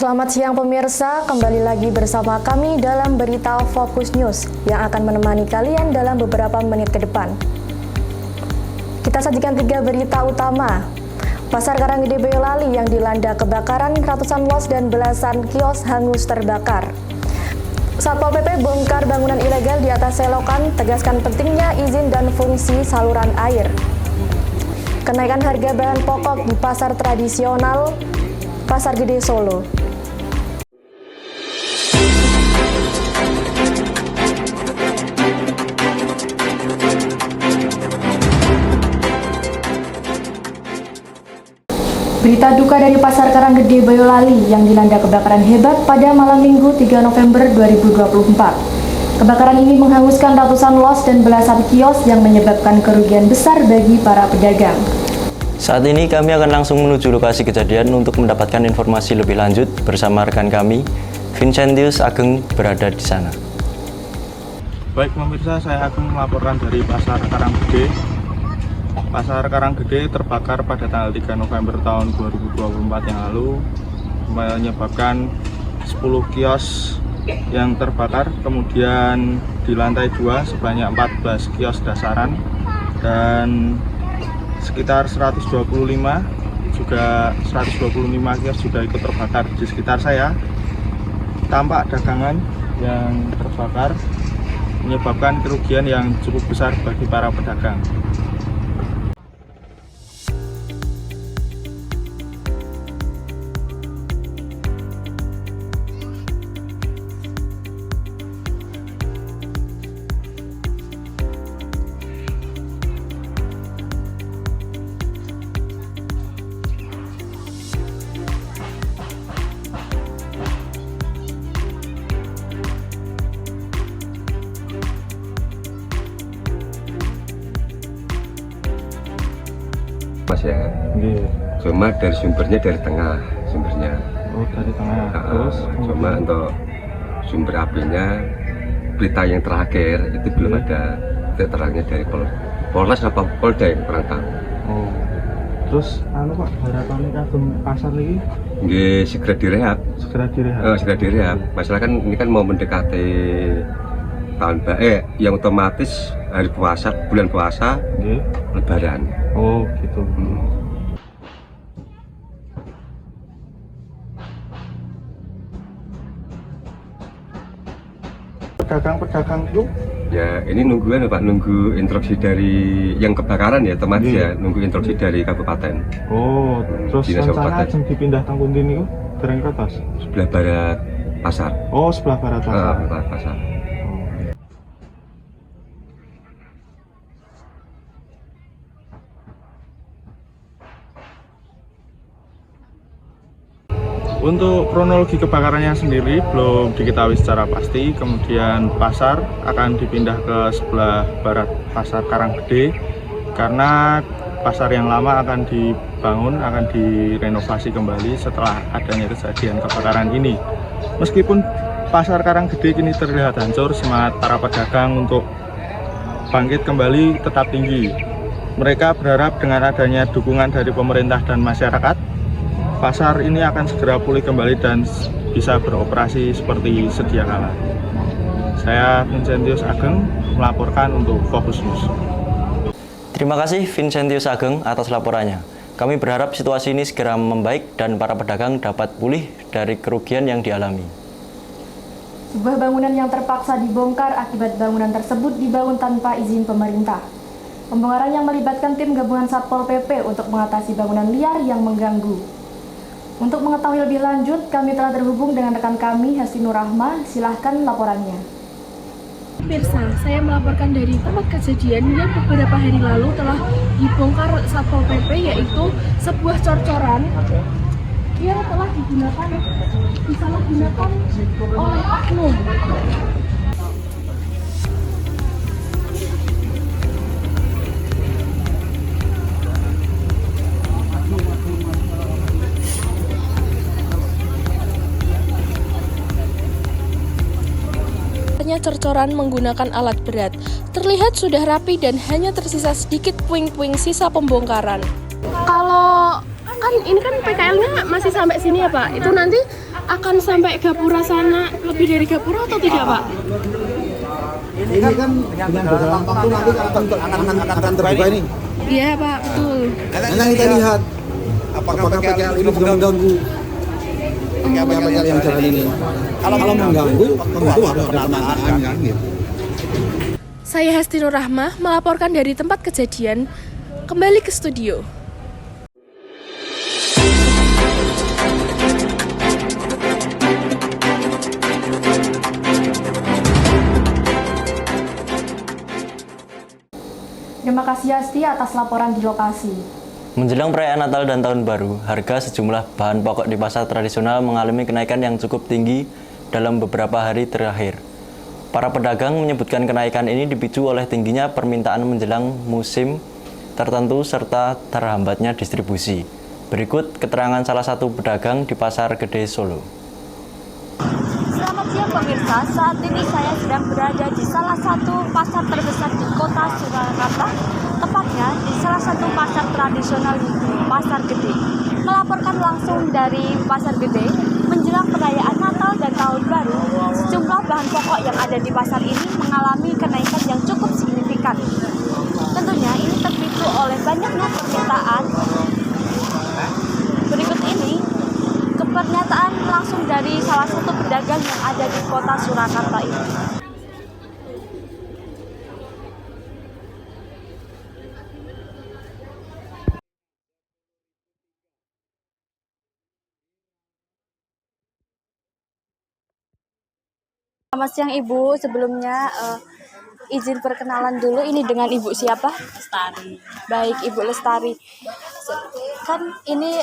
Selamat siang pemirsa, kembali lagi bersama kami dalam Berita Fokus News yang akan menemani kalian dalam beberapa menit ke depan. Kita sajikan 3 berita utama. Pasar Karanggede Boyolali yang dilanda kebakaran, ratusan los dan belasan kios hangus terbakar. Satpol PP bongkar bangunan ilegal di atas selokan, tegaskan pentingnya izin dan fungsi saluran air. Kenaikan harga bahan pokok di pasar tradisional Pasar Gede Solo. Berita duka dari Pasar Karanggede Boyolali yang dilanda kebakaran hebat pada malam Minggu 3 November 2024. Kebakaran ini menghanguskan ratusan los dan belasan kios yang menyebabkan kerugian besar bagi para pedagang. Saat ini kami akan langsung menuju lokasi kejadian untuk mendapatkan informasi lebih lanjut bersama rekan kami, Vincentius Ageng berada di sana. Baik pemirsa, saya Ageng melaporkan dari Pasar Karanggede. Pasar Karanggede terbakar pada tanggal 3 November tahun 2024 yang lalu, menyebabkan 10 kios yang terbakar, kemudian di lantai 2 sebanyak 14 kios dasaran, dan sekitar 125 kios juga ikut terbakar. Di sekitar saya tampak dagangan yang terbakar, menyebabkan kerugian yang cukup besar bagi para pedagang. Mas ya, cuma dari sumbernya dari tengah sumbernya. Oh, dari tengah. Terus cuma untuk sumber apinya, berita yang terakhir itu belum ada terangnya dari Polres apa Polda yang kurang tahu. Oh, terus Pak, harapannya kagum pasar lagi? Nggih, segera direhab. Segera direhab. Masalah kan ini kan mau mendekati tahun yang otomatis hari puasa, bulan puasa, Lebaran. Oh gitu. Pedagang-pedagang itu? Ya ini nungguan Pak, nunggu instruksi dari yang kebakaran ya, otomatis ya, nunggu instruksi dari kabupaten. Oh, terus Dinas rencana kabupaten. dipindah Tangkundi ini dereng ke atas? Sebelah barat pasar. Oh, sebelah barat pasar. Barat pasar. Untuk kronologi kebakarannya sendiri belum diketahui secara pasti. Kemudian pasar akan dipindah ke sebelah barat Pasar Karanggede karena pasar yang lama akan dibangun, akan direnovasi kembali setelah adanya kejadian kebakaran ini. Meskipun Pasar Karanggede kini terlihat hancur, semangat para pedagang untuk bangkit kembali tetap tinggi. Mereka berharap dengan adanya dukungan dari pemerintah dan masyarakat, pasar ini akan segera pulih kembali dan bisa beroperasi seperti sedia kala. Saya Vincentius Ageng melaporkan untuk Fokus News. Terima kasih Vincentius Ageng atas laporannya. Kami berharap situasi ini segera membaik dan para pedagang dapat pulih dari kerugian yang dialami. Sebuah bangunan yang terpaksa dibongkar akibat bangunan tersebut dibangun tanpa izin pemerintah. Pembongkaran yang melibatkan tim gabungan Satpol PP untuk mengatasi bangunan liar yang mengganggu. Untuk mengetahui lebih lanjut, kami telah terhubung dengan rekan kami, Hesti Nurrahma. Silahkan laporannya. Pemirsa, saya melaporkan dari tempat kejadian yang beberapa hari lalu telah dibongkar Satpol PP, yaitu sebuah cor-coran yang telah disalahgunakan oleh oknum. Cor-coran menggunakan alat berat. Terlihat sudah rapi dan hanya tersisa sedikit puing-puing sisa pembongkaran. Kalau kan ini kan PKL-nya masih sampai sini ya Pak. Itu nanti akan sampai Gapura sana lebih dari Gapura atau tidak Pak? Ini kan dengan berjalan waktu nanti akan terbuka ini. Iya Pak, betul. Nanti kita lihat apakah PKL ini juga mengganggu PKL yang jalan ini. Kalau mengganggu, tentu harus penataan kan gitu. Saya Hesti Nur Rahmah melaporkan dari tempat kejadian kembali ke studio. Terima kasih Hesti atas laporan di lokasi. Menjelang perayaan Natal dan Tahun Baru, harga sejumlah bahan pokok di pasar tradisional mengalami kenaikan yang cukup tinggi dalam beberapa hari terakhir. Para pedagang menyebutkan kenaikan ini dipicu oleh tingginya permintaan menjelang musim tertentu serta terhambatnya distribusi. Berikut keterangan salah satu pedagang di Pasar Gede Solo. Selamat siang pemirsa, saat ini saya sedang berada di salah satu pasar terbesar di kota Surakarta, tepatnya di salah satu pasar tradisional di Pasar Gede. Melaporkan langsung dari Pasar Gede, menjelang perayaan Natal dan Tahun Baru, sejumlah bahan pokok yang ada di pasar ini mengalami kenaikan yang cukup signifikan. Tentunya ini terpicu oleh banyaknya permintaan. Berikut ini pernyataan langsung dari salah satu pedagang yang ada di kota Surakarta ini. Selamat siang Ibu, sebelumnya izin perkenalan dulu, ini dengan Ibu siapa? Lestari. Baik, Ibu Lestari. Kan ini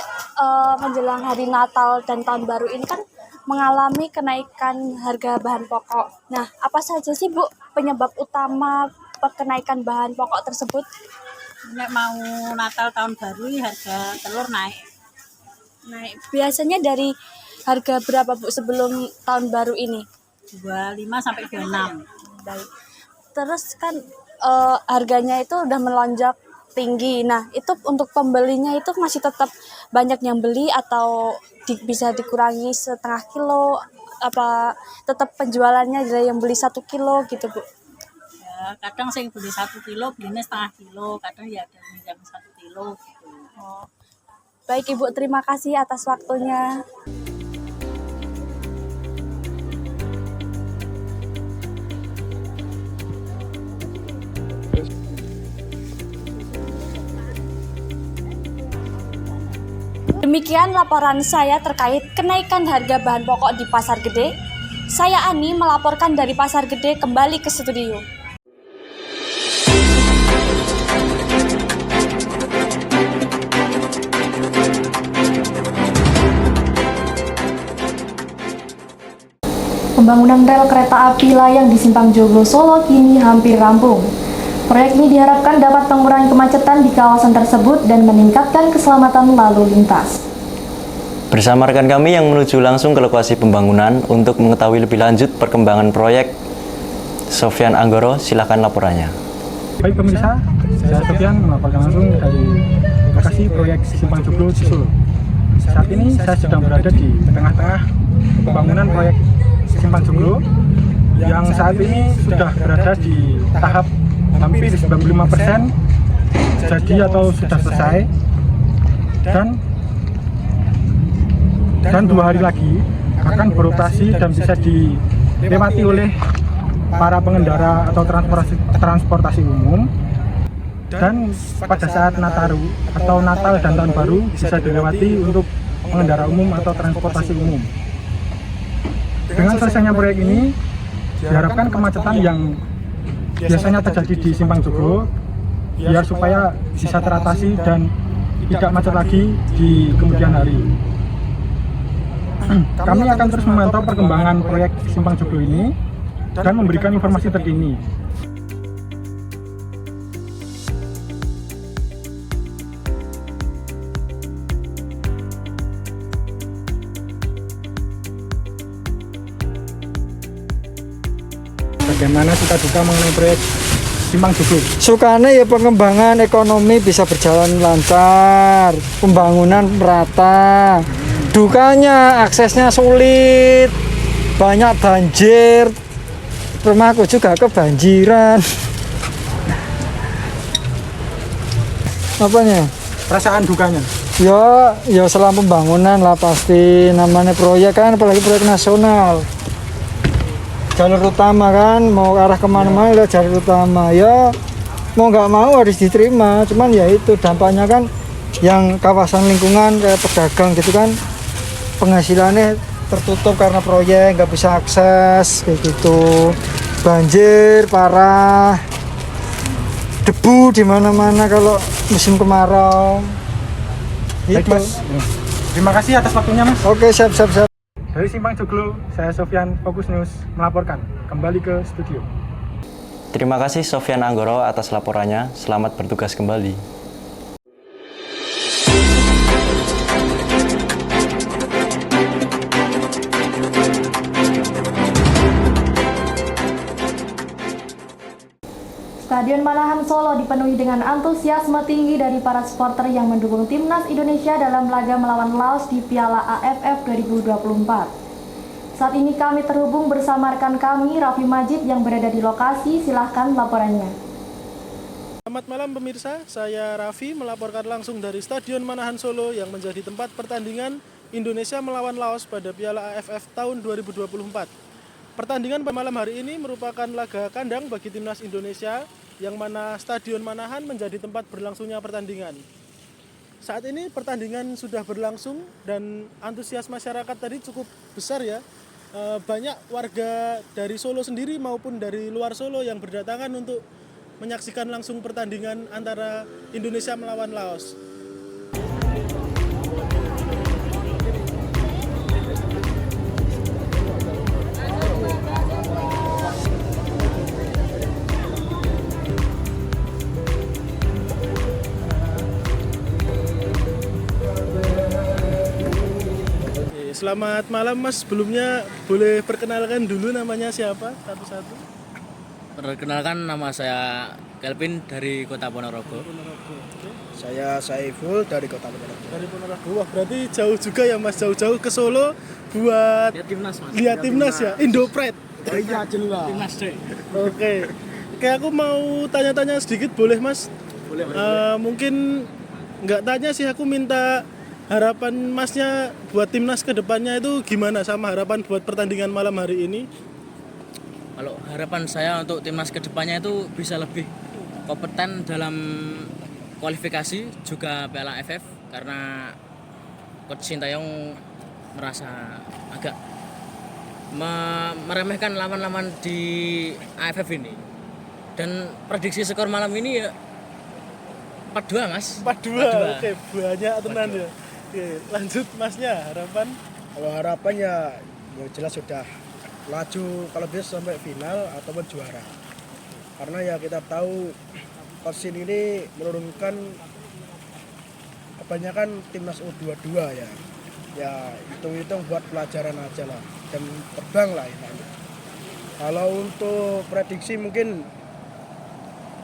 menjelang hari Natal dan Tahun Baru ini kan mengalami kenaikan harga bahan pokok. Nah, apa saja sih Bu penyebab utama kenaikan bahan pokok tersebut? Nek mau Natal Tahun Baru harga telur naik. Naik. Biasanya dari harga berapa Bu sebelum Tahun Baru ini? 25 sampai 26. Baik. Terus kan harganya itu udah melonjak tinggi. Nah, itu untuk pembelinya itu masih tetap banyak yang beli atau bisa dikurangi setengah kilo? Apa tetap penjualannya dari yang beli 1 kilo gitu, Bu? Ya, kadang saya beli 1 kilo, belinya setengah kilo. Kadang ya ada yang 1 kilo gitu. Oh. Baik Ibu, terima kasih atas waktunya. Demikian laporan saya terkait kenaikan harga bahan pokok di Pasar Gede. Saya Ani melaporkan dari Pasar Gede kembali ke studio. Pembangunan rel kereta api layang di Simpang Joglo Solo kini hampir rampung. Proyek ini diharapkan dapat mengurangi kemacetan di kawasan tersebut dan meningkatkan keselamatan lalu lintas. Bersama rekan kami yang menuju langsung ke lokasi pembangunan untuk mengetahui lebih lanjut perkembangan proyek, Sofyan Anggoro, silakan laporannya. Baik pemirsa, saya Sofyan melaporkan langsung dari lokasi proyek Simpang Joglo di Solo. Saat ini saya sedang berada di tengah-tengah pembangunan proyek Simpang Joglo yang saat ini sudah berada di tahap hampir 95% jadi atau sudah selesai, dan 2 hari lagi akan beroperasi dan bisa dilewati oleh para pengendara atau transportasi umum, dan pada saat Nataru atau Natal dan Tahun Baru bisa dilewati untuk pengendara umum atau transportasi umum. Dengan selesainya proyek ini diharapkan kemacetan yang biasanya terjadi di Simpang Joglo biar supaya bisa teratasi dan tidak macet lagi di kemudian hari. Kami akan terus memantau perkembangan proyek Simpang Joglo ini dan memberikan informasi terkini. Bagaimana kita duga mengenai proyek Simpang Joglo. Sukanya ya pengembangan ekonomi bisa berjalan lancar, pembangunan merata. Dukanya aksesnya sulit, banyak banjir. Rumahku juga kebanjiran. Apanya? Perasaan dukanya? Ya selama pembangunan lah pasti, namanya proyek kan, apalagi proyek nasional. Jalur utama kan, mau arah kemana-mana lihat jalur utama. Ya mau nggak mau harus diterima, cuman ya itu dampaknya kan yang kawasan lingkungan kayak pedagang gitu kan, penghasilannya tertutup karena proyek, nggak bisa akses kayak gitu. Banjir parah, debu di mana-mana kalau musim kemarau. Baik, Gitu. Mas. Terima kasih atas waktunya, Mas. Oke, siap. Dari Simpang Joglo, saya Sofyan, Fokus News, melaporkan. Kembali ke studio. Terima kasih Sofyan Anggoro atas laporannya. Selamat bertugas kembali. Stadion Manahan Solo dipenuhi dengan antusiasme tinggi dari para supporter yang mendukung timnas Indonesia dalam laga melawan Laos di Piala AFF 2024. Saat ini kami terhubung bersama rekan kami, Raffi Majid, yang berada di lokasi. Silahkan laporannya. Selamat malam pemirsa, saya Raffi melaporkan langsung dari Stadion Manahan Solo yang menjadi tempat pertandingan Indonesia melawan Laos pada Piala AFF tahun 2024. Pertandingan pada malam hari ini merupakan laga kandang bagi timnas Indonesia yang mana Stadion Manahan menjadi tempat berlangsungnya pertandingan. Saat ini pertandingan sudah berlangsung dan antusias masyarakat tadi cukup besar ya. Banyak warga dari Solo sendiri maupun dari luar Solo yang berdatangan untuk menyaksikan langsung pertandingan antara Indonesia melawan Laos. Selamat malam Mas, sebelumnya boleh perkenalkan dulu namanya siapa satu-satu? Perkenalkan, nama saya Kelvin dari Kota Ponorogo. Saya Saiful dari Kota Ponorogo. Dari Ponorogo, wah berarti jauh juga ya Mas, jauh-jauh ke Solo buat lihat timnas ya, Indopride. Oh iya jelas. Timnas deh. Oke, aku mau tanya-tanya sedikit boleh Mas? Boleh Mas. Mungkin nggak tanya sih, aku minta harapan Masnya buat timnas ke depannya itu gimana, sama harapan buat pertandingan malam hari ini? Kalau harapan saya untuk timnas kedepannya itu bisa lebih kompeten dalam kualifikasi juga Piala AFF, karena Coach Sintayong merasa agak meremehkan lawan-lawan di AFF ini. Dan prediksi skor malam ini ya 4-2 Mas. 4-2. Oke, banyak tenan ya. Oke, lanjut Masnya, harapan? Kalau harapan ya jelas sudah laju kalau bisa sampai final ataupun juara. Karena ya kita tahu Coach ini menurunkan kebanyakan timnas U22 ya. Ya hitung-hitung buat pelajaran aja lah dan terbang lah ini. Kalau untuk prediksi mungkin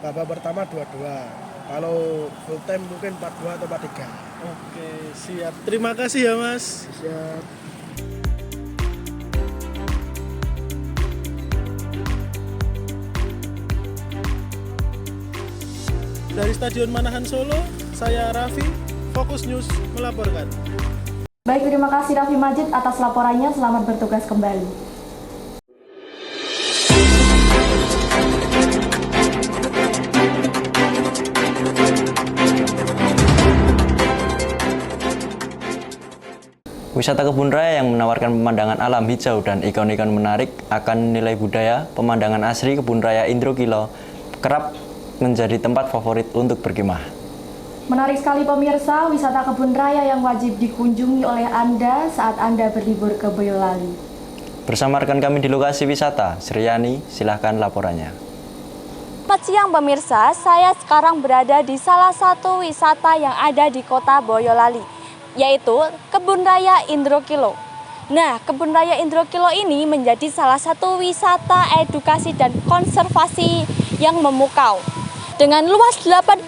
babak pertama 2-2. Kalau full time mungkin 4-2 atau 4-3. Oke, siap. Terima kasih ya Mas. Siap. Dari Stadion Manahan Solo, saya Raffi, Fokus News melaporkan. Baik, terima kasih Raffi Majid atas laporannya. Selamat bertugas kembali. Wisata kebun raya yang menawarkan pemandangan alam hijau dan ikon-ikon menarik akan nilai budaya, pemandangan asri kebun raya Indrokilo kerap menjadi tempat favorit untuk berkemah. Menarik sekali pemirsa, wisata kebun raya yang wajib dikunjungi oleh Anda saat Anda berlibur ke Boyolali. Bersama rekan kami di lokasi wisata, Sriani, silahkan laporannya. Selamat siang pemirsa, saya sekarang berada di salah satu wisata yang ada di kota Boyolali, yaitu Kebun Raya Indrokilo. Nah, Kebun Raya Indrokilo ini menjadi salah satu wisata edukasi dan konservasi yang memukau. Dengan luas 8,9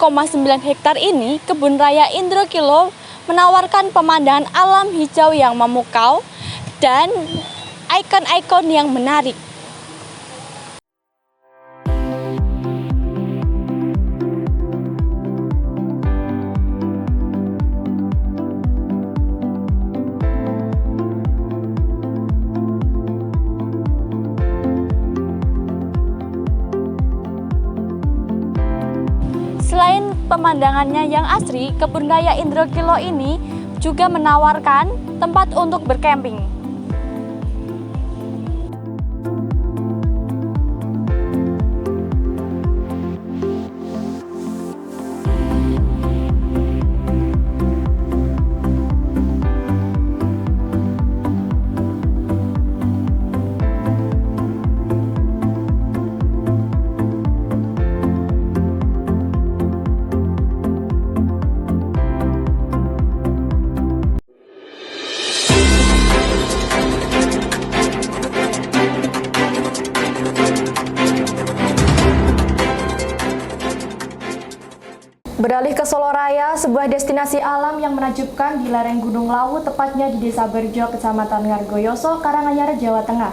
hektar ini, Kebun Raya Indrokilo menawarkan pemandangan alam hijau yang memukau dan ikon-ikon yang menarik. Selain pemandangannya yang asri, Kebun Raya Indrokilo ini juga menawarkan tempat untuk berkemping. Beralih ke Solo Raya, sebuah destinasi alam yang menakjubkan di lereng Gunung Lawu, tepatnya di Desa Berjo, Kecamatan Ngargoyoso, Karanganyar, Jawa Tengah.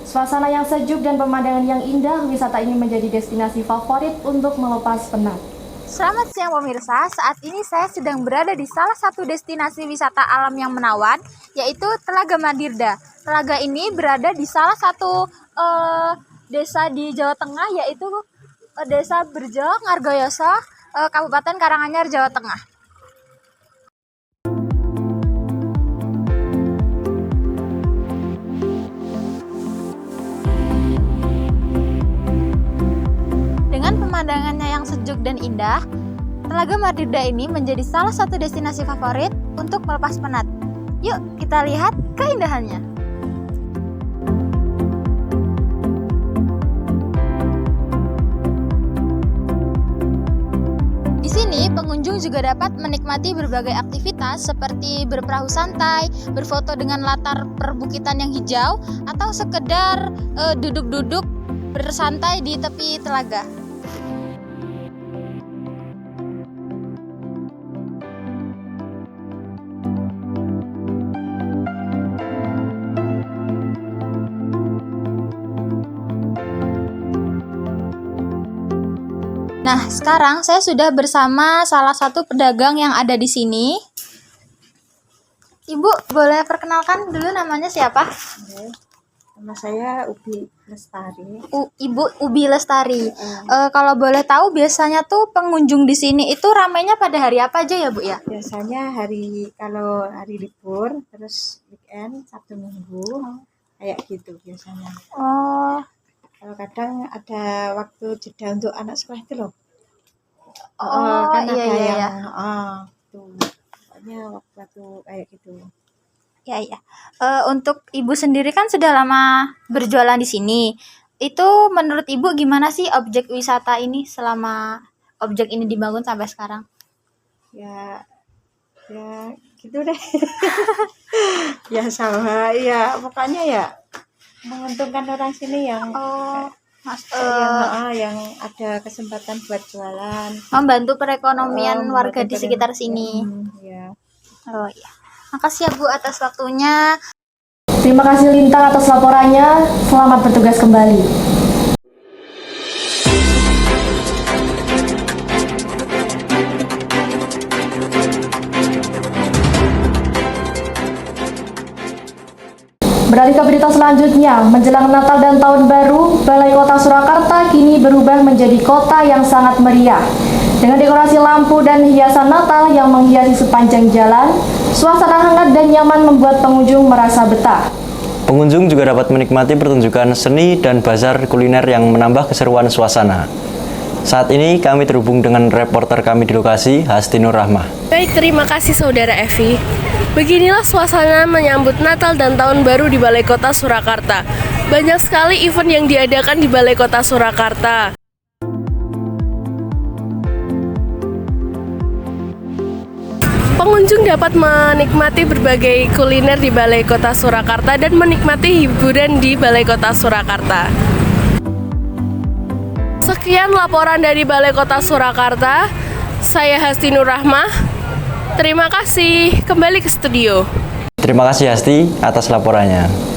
Suasana yang sejuk dan pemandangan yang indah, wisata ini menjadi destinasi favorit untuk melepas penat. Selamat siang pemirsa, saat ini saya sedang berada di salah satu destinasi wisata alam yang menawan, yaitu Telaga Madirda. Telaga ini berada di salah satu desa di Jawa Tengah, yaitu Desa Berjo, Ngargoyoso, Kabupaten Karanganyar, Jawa Tengah. Dengan pemandangannya yang sejuk dan indah, Telaga Madirda ini menjadi salah satu destinasi favorit untuk melepas penat. Yuk kita lihat keindahannya. Di sini pengunjung juga dapat menikmati berbagai aktivitas seperti berperahu santai, berfoto dengan latar perbukitan yang hijau, atau sekedar duduk-duduk bersantai di tepi telaga. Nah, sekarang saya sudah bersama salah satu pedagang yang ada di sini. Ibu, boleh perkenalkan dulu namanya siapa? Nama saya Ubi Lestari. Ibu Ubi Lestari. Kalau boleh tahu, biasanya tuh pengunjung di sini itu ramainya pada hari apa aja ya, Bu ya? Biasanya kalau hari libur, terus weekend, Sabtu Minggu, kayak gitu biasanya. Oh. Kalau kadang ada waktu jeda untuk anak sekolah itu loh. Kan ada iya. yang tuh. Pokoknya waktu kayak gitu. Ya. Untuk Ibu sendiri kan sudah lama berjualan di sini. Itu menurut Ibu gimana sih objek wisata ini selama objek ini dibangun sampai sekarang? Ya gitu deh. Ya sama, ya pokoknya ya menguntungkan orang sini yang yang ada kesempatan buat jualan, membantu perekonomian warga di sekitar sini. Ya. Oh iya. Makasih ya Bu atas waktunya. Terima kasih Lintang atas laporannya. Selamat bertugas kembali. Beralih ke berita selanjutnya, menjelang Natal dan Tahun Baru, Balai Kota Surakarta kini berubah menjadi kota yang sangat meriah. Dengan dekorasi lampu dan hiasan Natal yang menghiasi sepanjang jalan, suasana hangat dan nyaman membuat pengunjung merasa betah. Pengunjung juga dapat menikmati pertunjukan seni dan bazar kuliner yang menambah keseruan suasana. Saat ini kami terhubung dengan reporter kami di lokasi, Hastinur Rahmah. Baik, terima kasih Saudara Evi. Beginilah suasana menyambut Natal dan Tahun Baru di Balai Kota Surakarta. Banyak sekali event yang diadakan di Balai Kota Surakarta. Pengunjung dapat menikmati berbagai kuliner di Balai Kota Surakarta dan menikmati hiburan di Balai Kota Surakarta. Sekian laporan dari Balai Kota Surakarta. Saya Hasti Nur Rahmah. Terima kasih. Kembali ke studio. Terima kasih Hasti atas laporannya.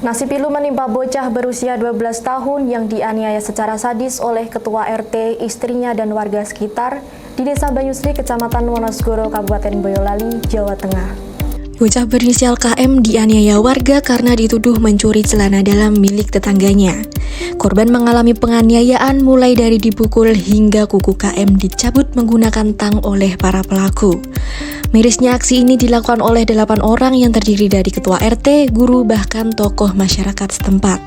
Nasib pilu menimpa bocah berusia 12 tahun yang dianiaya secara sadis oleh ketua RT, istrinya dan warga sekitar di Desa Banyusri, Kecamatan Wonosgoro, Kabupaten Boyolali, Jawa Tengah. Bocah berinisial KM dianiaya warga karena dituduh mencuri celana dalam milik tetangganya. Korban mengalami penganiayaan mulai dari dipukul hingga kuku KM dicabut menggunakan tang oleh para pelaku. Mirisnya aksi ini dilakukan oleh 8 orang yang terdiri dari ketua RT, guru, bahkan tokoh masyarakat setempat.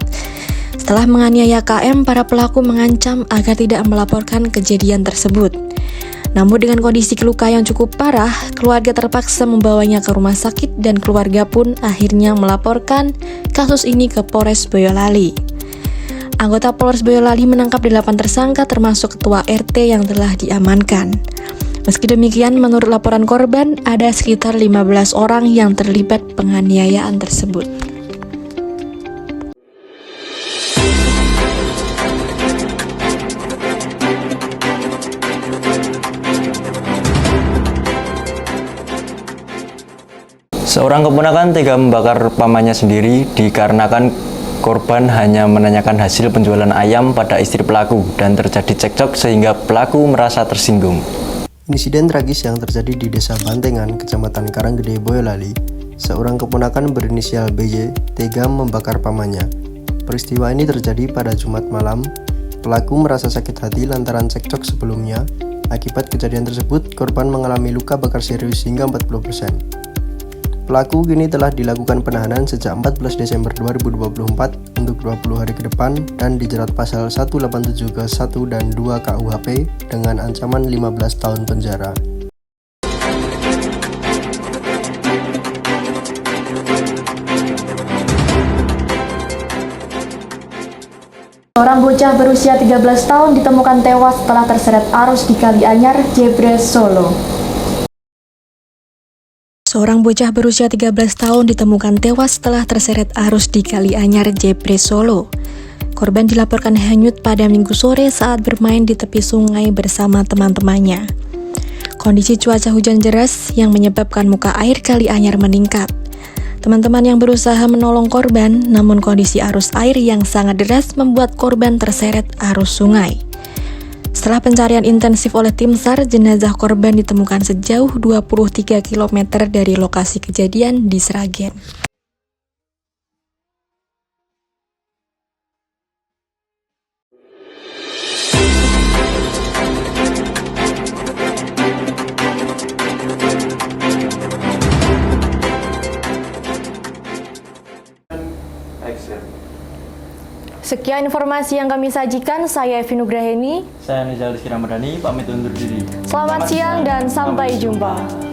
Setelah menganiaya KM, para pelaku mengancam agar tidak melaporkan kejadian tersebut. Namun dengan kondisi luka yang cukup parah, keluarga terpaksa membawanya ke rumah sakit dan keluarga pun akhirnya melaporkan kasus ini ke Polres Boyolali. Anggota Polres Boyolali menangkap 8 tersangka termasuk ketua RT yang telah diamankan. Meski demikian, menurut laporan korban, ada sekitar 15 orang yang terlibat penganiayaan tersebut. Seorang keponakan tega membakar pamannya sendiri dikarenakan korban hanya menanyakan hasil penjualan ayam pada istri pelaku dan terjadi cekcok sehingga pelaku merasa tersinggung. Insiden tragis yang terjadi di Desa Bantengan, Kecamatan Karanggede, Boyolali. Seorang keponakan berinisial BY tega membakar pamannya. Peristiwa ini terjadi pada Jumat malam. Pelaku merasa sakit hati lantaran cekcok sebelumnya. Akibat kejadian tersebut, korban mengalami luka bakar serius hingga 40%. Pelaku kini telah dilakukan penahanan sejak 14 Desember 2024 untuk 20 hari ke depan dan dijerat pasal 187 ke 1 dan 2 KUHP dengan ancaman 15 tahun penjara. Seorang bocah berusia 13 tahun ditemukan tewas setelah terseret arus di Kali Anyar, Jebres, Solo. Seorang bocah berusia 13 tahun ditemukan tewas setelah terseret arus di Kali Anyar, Jebres, Solo. Korban dilaporkan hanyut pada Minggu sore saat bermain di tepi sungai bersama teman-temannya. Kondisi cuaca hujan deras yang menyebabkan muka air Kali Anyar meningkat. Teman-teman yang berusaha menolong korban, namun kondisi arus air yang sangat deras membuat korban terseret arus sungai. Setelah pencarian intensif oleh tim SAR, jenazah korban ditemukan sejauh 23 km dari lokasi kejadian di Sragen. Sekian informasi yang kami sajikan, saya Evi Nugraheni. Saya Nizal Rizky Ramadhani, pamit undur diri. Selamat siang dan sampai jumpa.